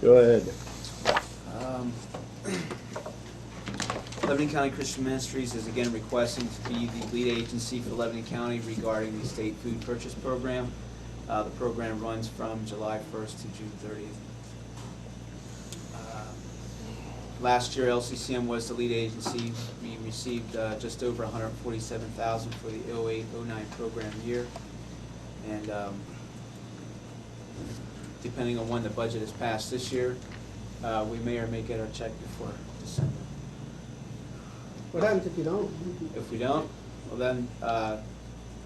Go ahead. Lebanon County Christian Ministries is again requesting to be the lead agency for Lebanon County regarding the state food purchase program. The program runs from July 1st to June 30th. Last year, LCCM was the lead agency. We received just over $147,000 for the 08-09 program year. And depending on when the budget is passed this year, we may or may get our check before December. What happens if you don't? If we don't, well then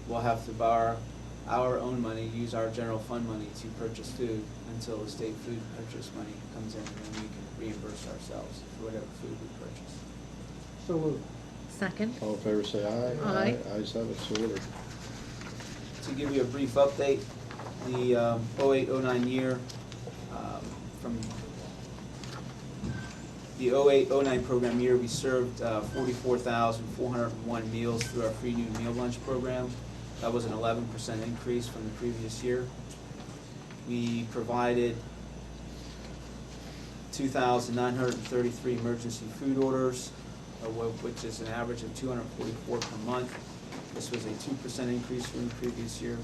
we'll have to borrow our own money, use our general fund money to purchase food until the state food purchase money comes in, and then we can reimburse ourselves for whatever food we purchase. So moved. Second. All in favor say aye. Aye. Ayes have it, so ordered. To give you a brief update, the 08-09 year, from the 08-09 program year, we served 44,401 meals through our free new meal lunch program. That was an 11% increase from the previous year. We provided 2,933 emergency food orders, which is an average of 244 per month. This was a 2% increase from the previous year.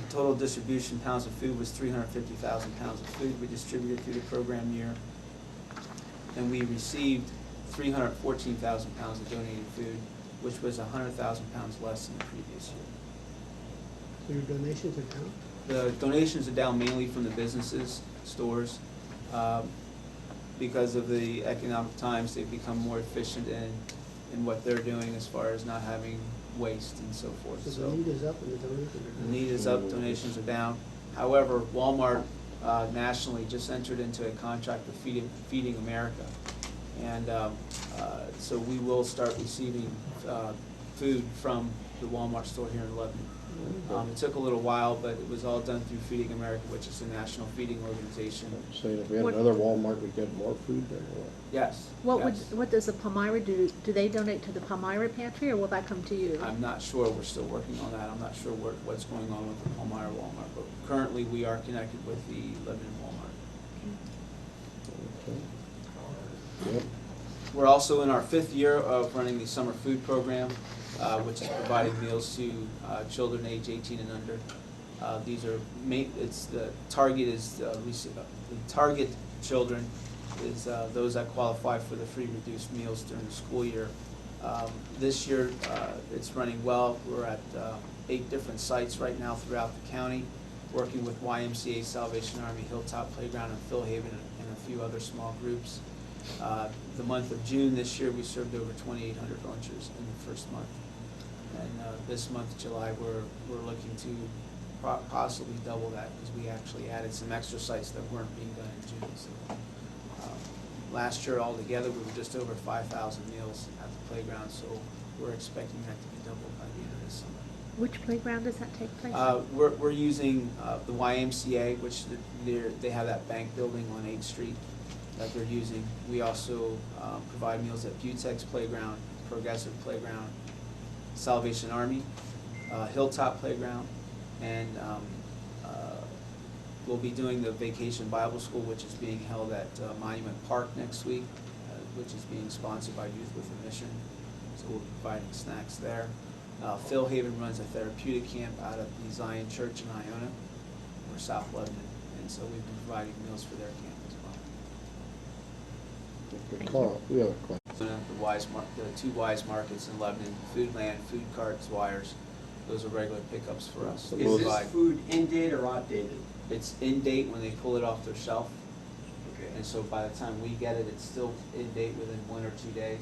Total distribution pounds of food was 350,000 pounds of food we distributed through the program year. And we received 314,000 pounds of donated food, which was 100,000 pounds less than the previous year. So your donations are down? The donations are down mainly from the businesses, stores. Because of the economic times, they've become more efficient in what they're doing as far as not having waste and so forth. So the need is up and the donations are The down? need is up, donations are down. However, Walmart nationally just entered into a contract with Feeding America. And so we will start receiving food from the Walmart store here in Lebanon. It took a little while, but it was all done through Feeding America, which is a national feeding organization. Saying if we had What- another Walmart, we'd get more food there or what? Yes. What yes. what does the Palmyra do? Do they donate to the Palmyra pantry, or will that come to you? I'm not sure. We're still working on that. I'm not sure what's going on with the Palmyra Walmart, but currently we are connected with the Lebanon Walmart. Okay. Yep. We're also in our 5th year of running the summer food program, which is providing meals to children age 18 and under. These are the target children is those that qualify for the free reduced meals during the school year. This year it's running well. We're at 8 different sites right now throughout the county, working with YMCA, Salvation Army, Hilltop Playground, and Phil Haven, and a few other small groups. The month of June this year, we served over 2,800 lunches in the first month. And this month, July, we're looking to possibly double that, because we actually added some extra sites that weren't being done in June. So, last year altogether, we were just over 5,000 meals at the playground, so we're expecting that to be doubled by the end of this summer. Which playground does that take place? We're using the YMCA, which they have that bank building on 8th Street that they're using. We also provide meals at Butex Playground, Progressive Playground, Salvation Army, Hilltop Playground, and we'll be doing the Vacation Bible School, which is being held at Monument Park next week, which is being sponsored by Youth with a Mission. So we'll be providing snacks there. Phil Haven runs a therapeutic camp out of the Zion Church in Iona, or South Lebanon, and so we've been providing meals for their camp as well. Good call. We have a question. So the 2 Wise markets in Lebanon, Foodland, Food Carts, Wires, those are regular pickups for us. Is Is this food in date or outdated? It's in date when they pull it off their shelf, Okay. and so by the time we get it, it's still in date within 1 or 2 days.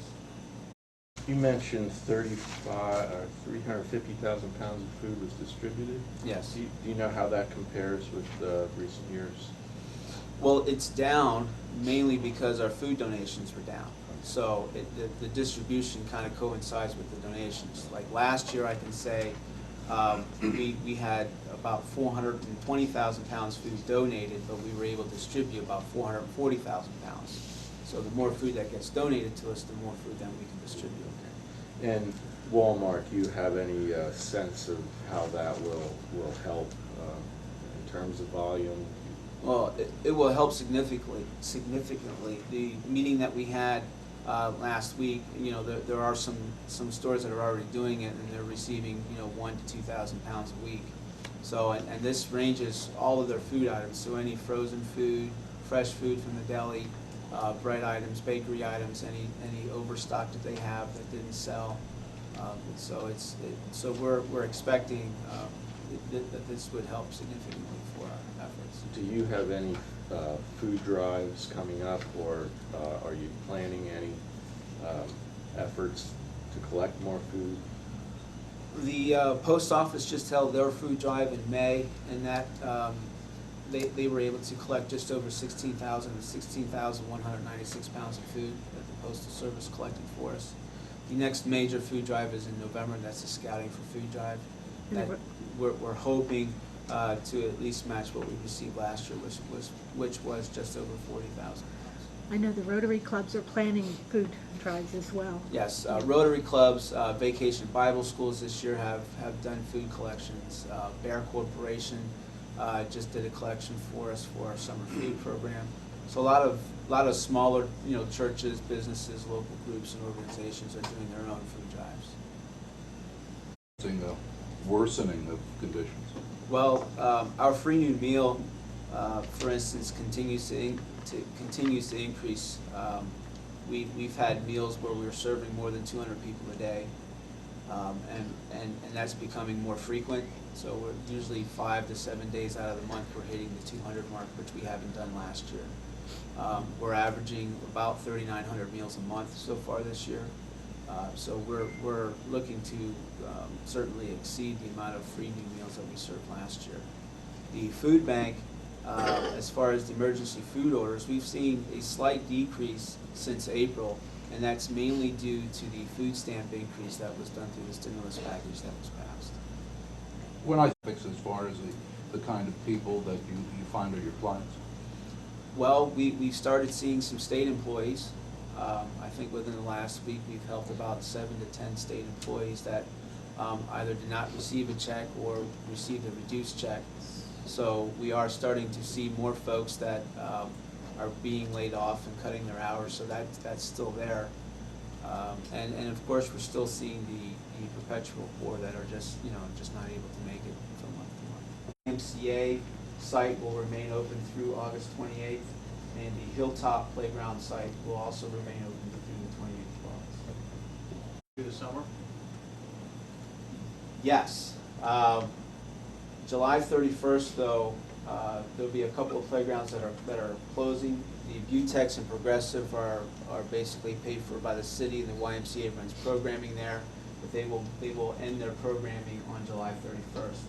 You mentioned 350,000 pounds of food was distributed. Yes. Do you know how that compares with recent years? Well, it's down mainly because our food donations were down. So the distribution kind of coincides with the donations. Like last year, I can say we had about 420,000 pounds food donated, but we were able to distribute about 440,000 pounds. So the more food that gets donated to us, the more food then we can distribute. And Walmart, do you have any sense of how that will help in terms of volume? Well, it will help significantly. The meeting that we had last week, you know, there are some stores that are already doing it, and they're receiving, you know, 1,000 to 2,000 pounds a week. So, and this ranges all of their food items, so any frozen food, fresh food from the deli, bread items, bakery items, any overstock that they have that didn't sell. So we're expecting that this would help significantly for our efforts. Do you have any food drives coming up, or are you planning any efforts to collect more food? The post office just held their food drive in May, and that they were able to collect just over 16,196 pounds of food that the Postal Service collected for us. The next major food drive is in November, and that's the Scouting for Food Drive. That we're hoping to at least match what we received last year, which was just over 40,000 pounds. I know the Rotary clubs are planning food drives as well. Yes, Rotary clubs, Vacation Bible schools this year have done food collections. Bear Corporation just did a collection for us for our summer food program. So a lot of smaller, you know, churches, businesses, local groups, and organizations are doing their own food drives. Seeing the worsening of conditions. Well, our free new meal, for instance, continues to increase. We've had meals where we're serving more than 200 people a day, and that's becoming more frequent. So we're usually 5 to 7 days out of the month we're hitting the 200 mark, which we haven't done last year. We're averaging about 3,900 meals a month so far this year. So we're looking to certainly exceed the amount of free new meals that we served last year. The food bank, as far as the emergency food orders, we've seen a slight decrease since April, and that's mainly due to the food stamp increase that was done through the stimulus package that was passed. When I think as far as the kind of people that you find are your clients? Well, we started seeing some state employees. I think within the last week we've helped about 7 to 10 state employees that either did not receive a check or received a reduced check. So we are starting to see more folks that are being laid off and cutting their hours, so that's still there. And of course we're still seeing the perpetual poor that are just not able to make it from month to month. The MCA site will remain open through August 28th, and the Hilltop Playground site will also remain open through the 28th of August. Through the summer? Yes. July 31st, though, there'll be a couple of playgrounds that are closing. The Butex and Progressive are basically paid for by the city, and the YMCA runs programming there, but they will end their programming on July 31st.